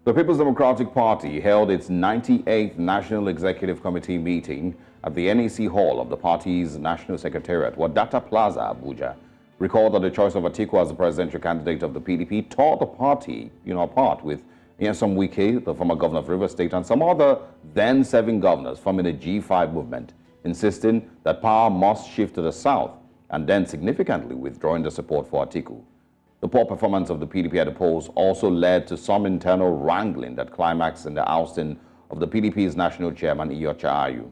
The People's Democratic Party held its 98th National Executive Committee meeting at the NEC Hall of the party's National Secretariat, Wadata Plaza, Abuja. Recall that the choice of Atiku as the presidential candidate of the PDP tore the party, apart, with Nyesom Wike, the former governor of Rivers State, and some other then-serving governors forming a G5 movement, insisting that power must shift to the south, and then significantly withdrawing the support for Atiku. The poor performance of the PDP at the polls also led to some internal wrangling that climaxed in the ousting of the PDP's national chairman, Iyorchia Ayu.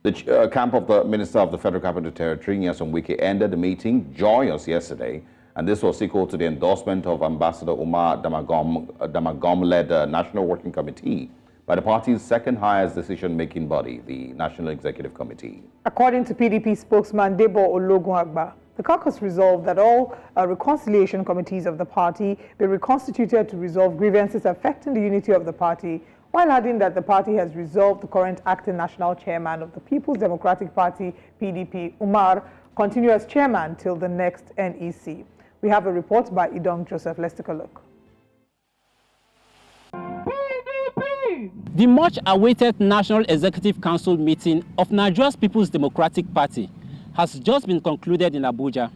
The camp of the Minister of the Federal Capital Territory, Nyesom Wike, ended the meeting joyous yesterday, and this was equal to the endorsement of Ambassador Umar Damagum-led National Working Committee by the party's second highest decision-making body, the National Executive Committee. According to PDP spokesman Debo Ologunagba, the caucus resolved that all reconciliation committees of the party be reconstituted to resolve grievances affecting the unity of the party, while adding that the party has resolved the current acting national chairman of the People's Democratic Party, PDP, Umar, continue as chairman till the next NEC. We have a report by Idong Joseph. Let's take a look. PDP! The much-awaited National Executive Council meeting of Nigeria's People's Democratic Party has just been concluded in Abuja.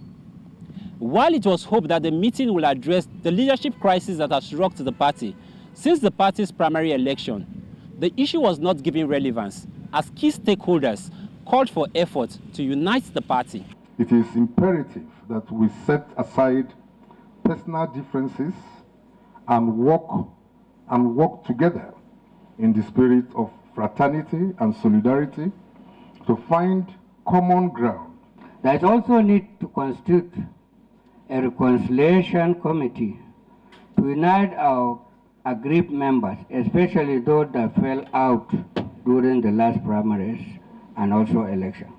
While it was hoped that the meeting will address the leadership crisis that has rocked the party since the party's primary election, the issue was not given relevance as key stakeholders called for effort to unite the party. It is imperative that we set aside personal differences and work together in the spirit of fraternity and solidarity to find common ground. There is also need to constitute a reconciliation committee to unite our aggrieved members, especially those that fell out during the last primaries and also election.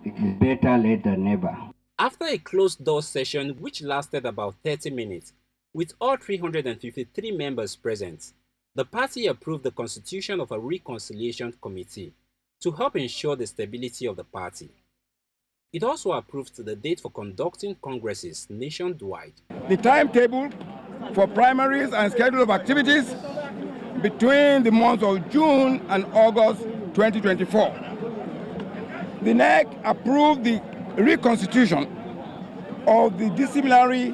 It is better late than never. After a closed-door session which lasted about 30 minutes, with all 353 members present, the party approved the constitution of a reconciliation committee to help ensure the stability of the party. It also approved the date for conducting congresses nationwide. The timetable for primaries and schedule of activities between the months of June and August 2024. The NEC approved the reconstitution of the disciplinary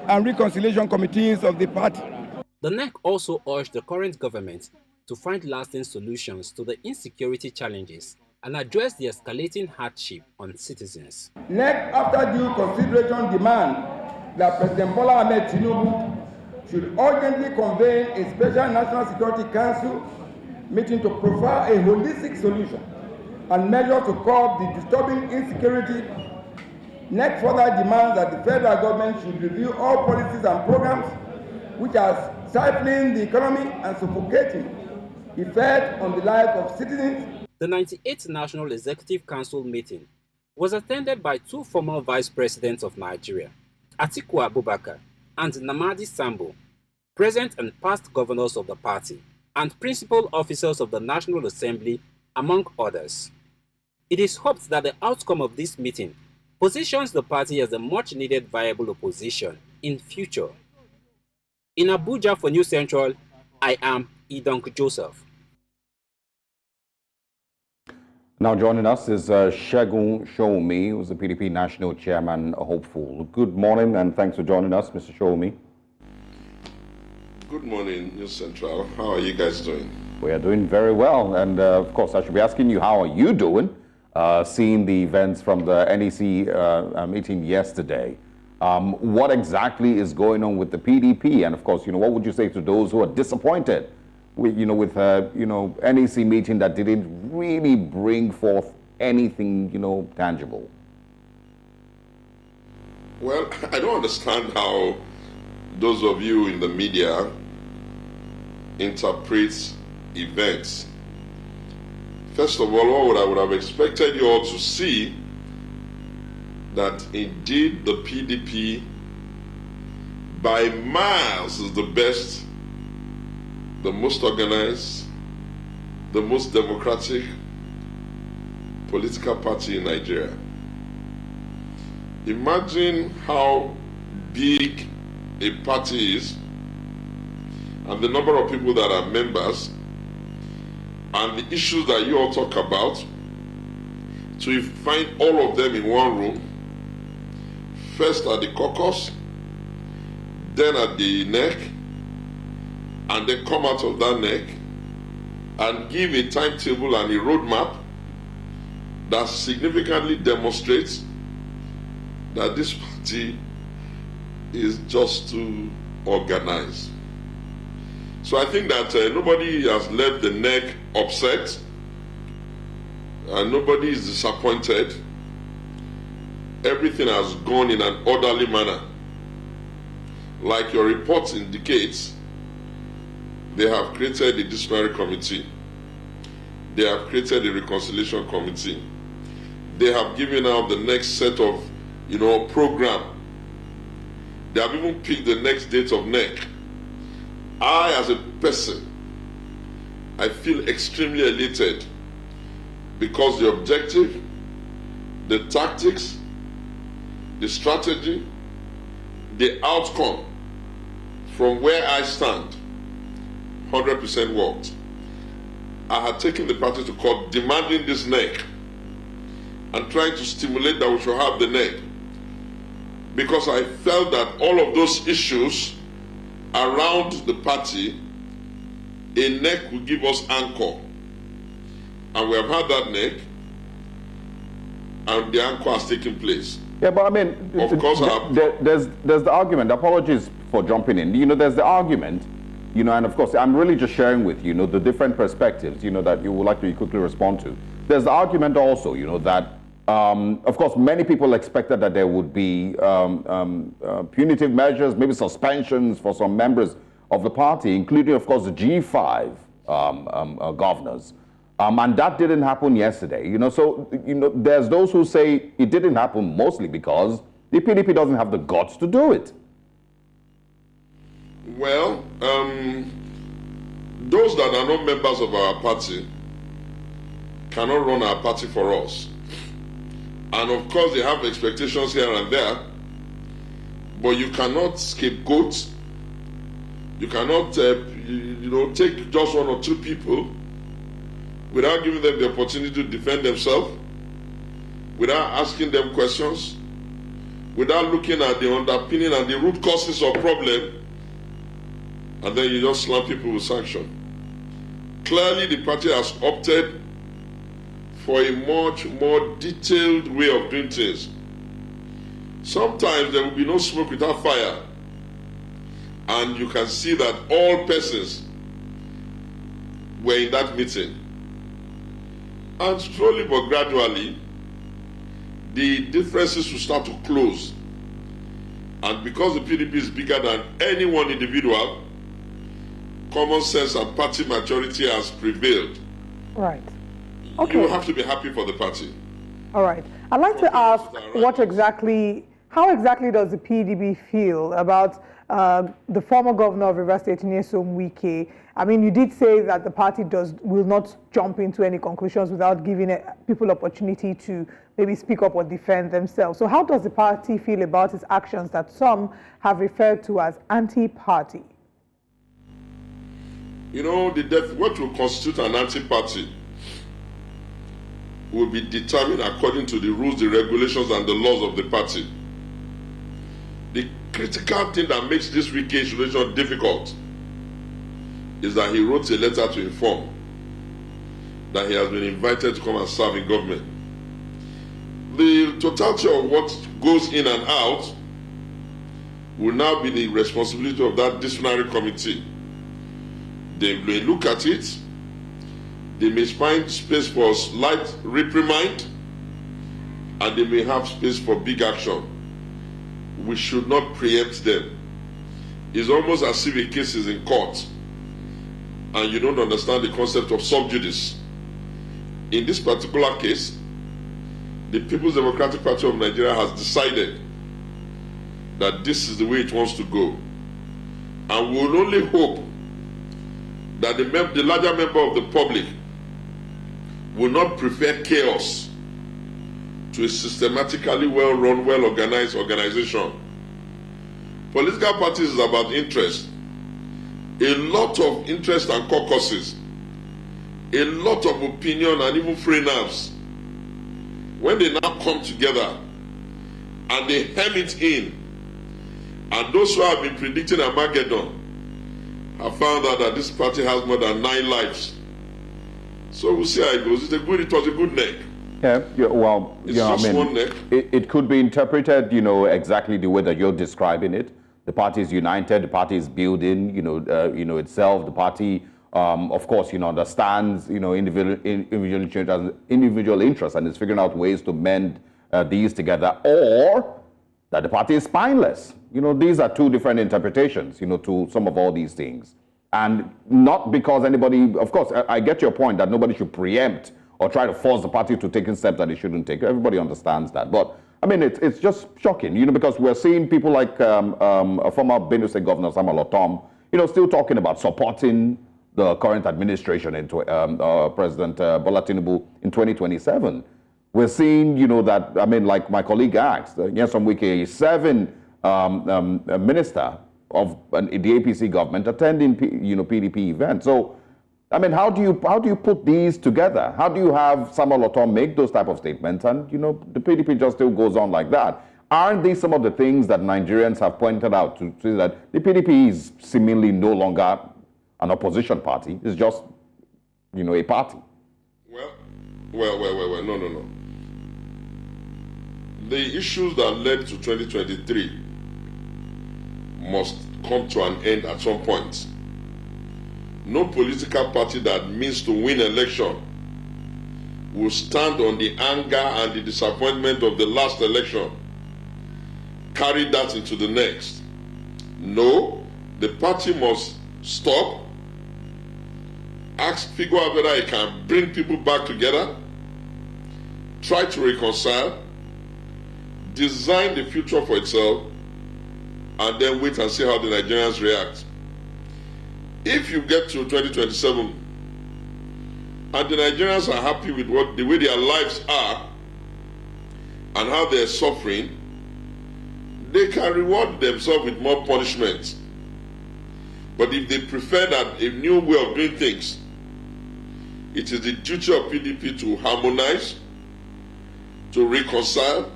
and reconciliation committees of the party. The NEC also urged the current government to find lasting solutions to the insecurity challenges and address the escalating hardship on citizens. NEC, after due consideration, demand that President Bola Ahmed Tinubu should urgently convene a special National Security Council meeting to provide a holistic solution and measures to curb the disturbing insecurity. NEC further demands that the federal government should review all policies and programs which are stifling the economy and suffocating effect on the life of citizens. The 98th National Executive Council meeting was attended by two former vice presidents of Nigeria, Atiku Abubakar and Namadi Sambo, present and past governors of the party, and principal officers of the National Assembly, among others. It is hoped that the outcome of this meeting positions the party as a much-needed viable opposition in future. In Abuja for News Central, I am Idong Joseph. Now joining us is Shagun Shi, who's the PDP National Chairman hopeful. Good morning and thanks for joining us, Mr. Shi. Good morning, News Central. How are you guys doing? We are doing very well, and of course I should be asking you, how are you doing, seeing the events from the NEC meeting yesterday? What exactly is going on with the PDP? And of course, what would you say to those who are disappointed with, NEC meeting that didn't really bring forth anything, tangible? Well, I don't understand how those of you in the media interpret events. First of all, I would have expected you all to see that indeed the PDP by miles is the best, the most organized, the most democratic political party in Nigeria. Imagine how big a party is and the number of people that are members and the issues that you all talk about, to find all of them in one room, first at the caucus, then at the NEC, and then come out of that NEC and give a timetable and a roadmap that significantly demonstrates that this party is just too organized. So I think that nobody has left the NEC upset, and nobody is disappointed. Everything has gone in an orderly manner. Like your report indicates, they have created a disciplinary committee. They have created a reconciliation committee. They have given out the next set of, program. They have even picked the next date of NEC. I, as a person, I feel extremely elated because the objective, the tactics, the strategy, the outcome from where I stand 100% worked. I had taken the party to court demanding this NEC and trying to stimulate that we should have the NEC, because I felt that all of those issues around the party, a NEC will give us anchor. And we have had that NEC, and the anchor has taken place. Yeah, but I mean, of course, there's the argument. Apologies for jumping in. There's the argument, and of course, I'm really just sharing with you, the different perspectives, that you would like to quickly respond to. There's the argument also, that, of course, many people expected that there would be punitive measures, maybe suspensions for some members of the party, including, of course, the G5 governors. And that didn't happen yesterday, So, there's those who say it didn't happen mostly because the PDP doesn't have the guts to do it. Well, those that are not members of our party cannot run our party for us. And of course, they have expectations here and there, but you cannot scapegoat. You cannot, take just one or two people without giving them the opportunity to defend themselves, without asking them questions, without looking at the underpinning and the root causes of problem, and then you just slam people with sanction. Clearly, the party has opted for a much more detailed way of doing things. Sometimes there will be no smoke without fire, and you can see that all persons were in that meeting. And slowly but gradually, the differences will start to close. And because the PDP is bigger than any one individual, common sense and party maturity has prevailed. Right. Okay. You have to be happy for the party. All right. I'd like to ask how exactly does the PDP feel about the former governor of Rivers State, Nyesom Wike? I mean, you did say that the party will not jump into any conclusions without giving people opportunity to maybe speak up or defend themselves. So how does the party feel about his actions that some have referred to as anti-party? What will constitute an anti-party will be determined according to the rules, the regulations, and the laws of the party. The critical thing that makes this Wike situation difficult is that he wrote a letter to inform that he has been invited to come and serve in government. The totality of what goes in and out will now be the responsibility of that disciplinary committee. They may look at it, they may find space for slight reprimand, and they may have space for big action. We should not preempt them. It's almost as if a case is in court and you don't understand the concept of sub judice. In this particular case, the People's Democratic Party of Nigeria has decided that this is the way it wants to go. And we will only hope that the larger member of the public will not prefer chaos to a systematically well-run, well-organized organization. Political parties is about interest. a lot of interest and caucuses, a lot of opinion and even free nerves, when they now come together and they hem it in, and those who have been predicting Armageddon have found out that this party has more than 9 lives. So we'll see how it goes. It was a good neck. Yeah, well, it's just one neck. It could be interpreted, exactly the way that you're describing it. The party is united, the party is building, itself. The party, of course, understands, individual interests and is figuring out ways to mend these together, or that the party is spineless. These are two different interpretations, to some of all these things. And not because anybody, of course, I get your point that nobody should preempt or try to force the party to take steps that it shouldn't take. Everybody understands that. But, I mean, it's just shocking, because we're seeing people like a former Benue State Governor, Samuel Otom, still talking about supporting the current administration into President Bola Tinubu in 2027. We're seeing, that, I mean, like my colleague asked, Nyesom Wike is serving a minister of the APC government attending, PDP events. So, I mean, how do you put these together? How do you have Samuel Otom make those type of statements and, the PDP just still goes on like that? Aren't these some of the things that Nigerians have pointed out to see that the PDP is seemingly no longer an opposition party? It's just, a party. Well, no. The issues that led to 2023 must come to an end at some point. No political party that means to win election will stand on the anger and the disappointment of the last election, carry that into the next. No, the party must stop, figure out whether it can bring people back together, try to reconcile, design the future for itself, and then wait and see how the Nigerians react. If you get to 2027 and the Nigerians are happy with the way their lives are and how they're suffering, they can reward themselves with more punishment. But if they prefer that a new way of doing things, it is the duty of PDP to harmonize, to reconcile,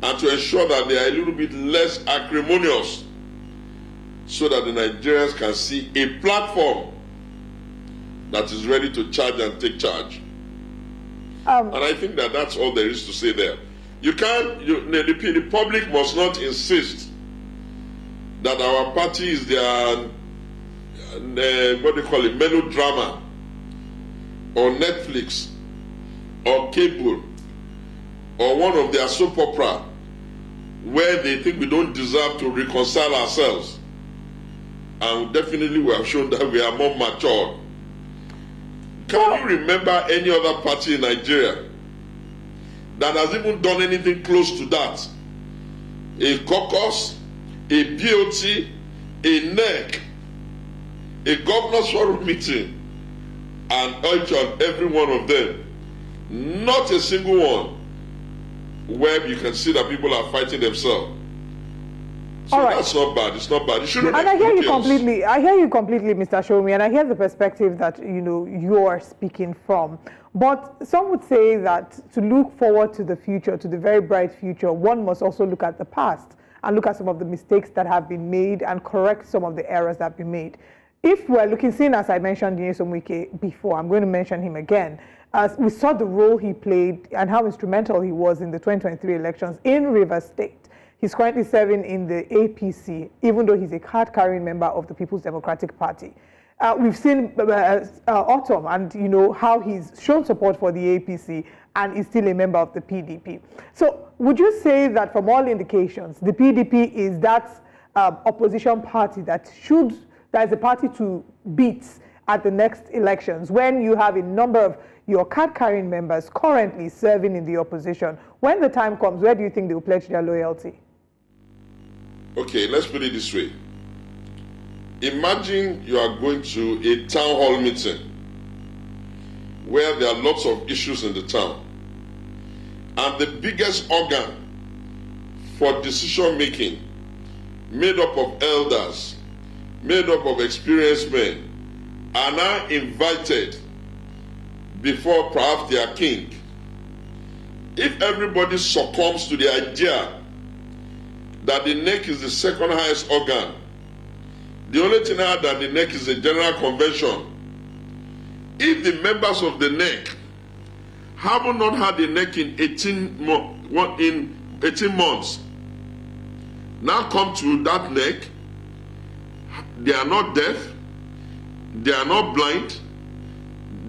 and to ensure that they are a little bit less acrimonious, so that the Nigerians can see a platform that is ready to charge and take charge. And I think that that's all there is to say there. You can't, the public must not insist that our party is their, what they call it, melodrama, or Netflix, or cable, or one of their soap opera, where they think we don't deserve to reconcile ourselves. And definitely we have shown that we are more mature. Can you remember any other party in Nigeria that has even done anything close to that? A caucus, a BOT, a NEC, a governor's forum meeting, and each and every one of them, not a single one where you can see that people are fighting themselves. So all right. That's not bad. It's not bad. It shouldn't. And I hear you completely. I hear you completely, Mr. Sowunmi, and I hear the perspective that you are speaking from. But some would say that to look forward to the future, to the very bright future, one must also look at the past and look at some of the mistakes that have been made and correct some of the errors that have been made. If we're looking, seeing as I mentioned Nyesom Wike before, I'm going to mention him again. As we saw the role he played and how instrumental he was in the 2023 elections in Rivers State. He's currently serving in the APC, even though he's a card-carrying member of the People's Democratic Party. We've seen Otom and how he's shown support for the APC and is still a member of the PDP. So would you say that from all indications, the PDP is that opposition party that is a party to beat at the next elections when you have a number of your card-carrying members currently serving in the opposition? When the time comes, where do you think they will pledge their loyalty? Okay, let's put it this way. Imagine you are going to a town hall meeting where there are lots of issues in the town, and the biggest organ for decision making, made up of elders, made up of experienced men, are now invited before perhaps their king. If everybody succumbs to the idea that the NEC is the second highest organ, the only thing now that the NEC is a general convention, if the members of the NEC have not had the NEC in 18 months, now come to that NEC, they are not deaf, they are not blind,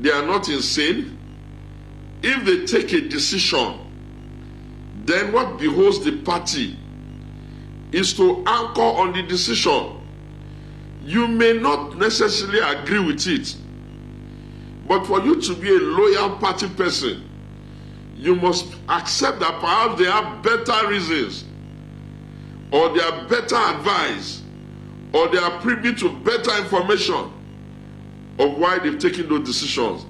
they are not insane. If they take a decision, then what beholds the party is to anchor on the decision. You may not necessarily agree with it, but for you to be a loyal party person, you must accept that perhaps they have better reasons, or they are better advice, or they are privy to better information of why they've taken those decisions.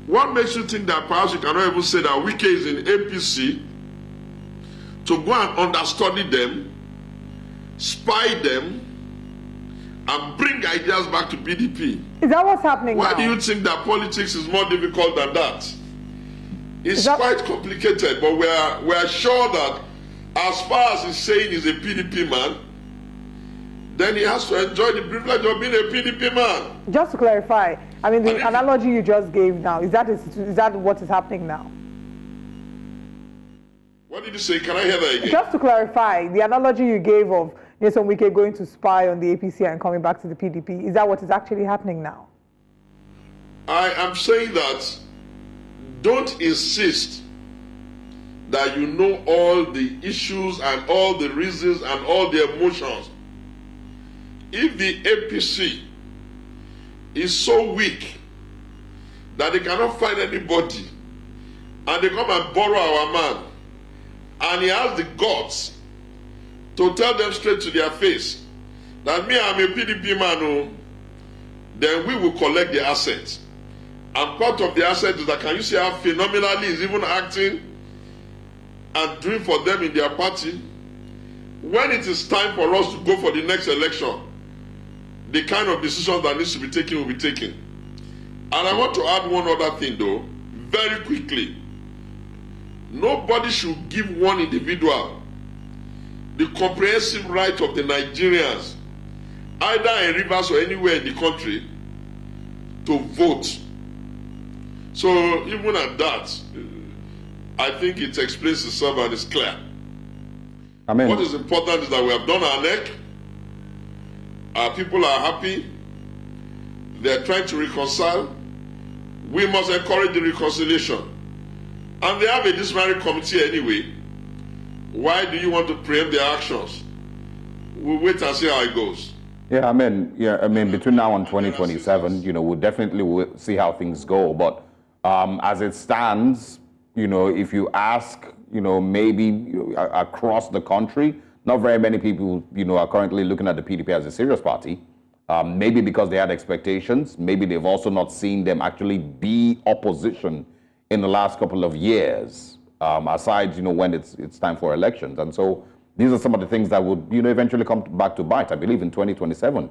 What makes you think that perhaps you cannot even say that Wike is in APC to go and understudy them, spy them, and bring ideas back to PDP? Is that what's happening Why now? do you think that politics is more difficult than that? It's quite complicated, but we are sure that as far as he's saying he's a PDP man, then he has to enjoy the privilege of being a PDP man. Just to clarify, I mean, the analogy you just gave now, is that what is happening now? What did you say? Can I hear that again? Just to clarify, the analogy you gave of Nyesom Wike going to spy on the APC and coming back to the PDP, is that what is actually happening now? I am saying that don't insist that you know all the issues and all the reasons and all the emotions. If the APC is so weak that they cannot find anybody and they come and borrow our man and he has the guts to tell them straight to their face that me, I'm a PDP man, then we will collect the assets. And part of the asset is that, can you see how phenomenally he's even acting and doing for them in their party? When it is time for us to go for the next election, the kind of decisions that needs to be taken will be taken. And I want to add one other thing though, very quickly. Nobody should give one individual the comprehensive right of the Nigerians, either in Rivers or anywhere in the country, to vote. So even at that, I think it explains itself and it's clear. Amen. What is important is that we have done our NEC. Our people are happy. They are trying to reconcile. We must encourage the reconciliation. And they have a disciplinary committee anyway. Why do you want to preempt their actions? We'll wait and see how it goes. Yeah, I mean, between now and 2027, we'll definitely see how things go. But as it stands, if you ask, maybe across the country, not very many people, are currently looking at the PDP as a serious party. Maybe because they had expectations. Maybe they've also not seen them actually be opposition in the last couple of years, aside, when it's time for elections. And so these are some of the things that would, eventually come back to bite, I believe, in 2027.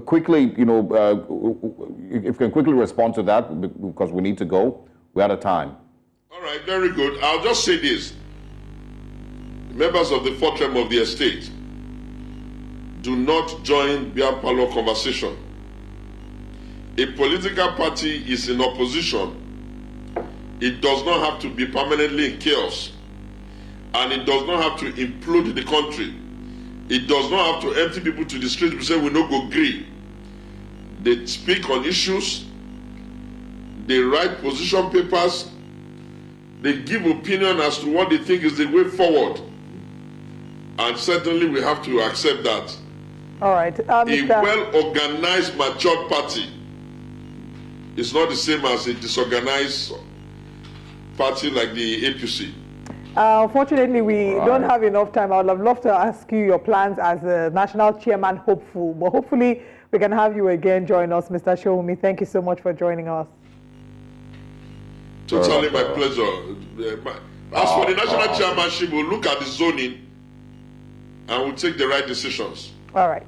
Quickly, if you can quickly respond to that, because we need to go. We're out of time. All right, very good. I'll just say this. Members of the fourth realm of the estate, do not join beer parlor conversation. A political party is in opposition. It does not have to be permanently in chaos. And it does not have to implode the country. It does not have to empty people to the streets and say we no go green. They speak on issues. They write position papers. They give opinion as to what they think is the way forward. And certainly we have to accept that. All right. A well-organized, matured party is not the same as a disorganized party like the APC. Unfortunately, we don't have enough time. I would have loved to ask you your plans as a national chairman hopeful, but hopefully we can have you again join us, Mr. Sowunmi. Thank you so much for joining us. Totally my pleasure. As for the national chairmanship, we'll look at the zoning and we'll take the right decisions. All right.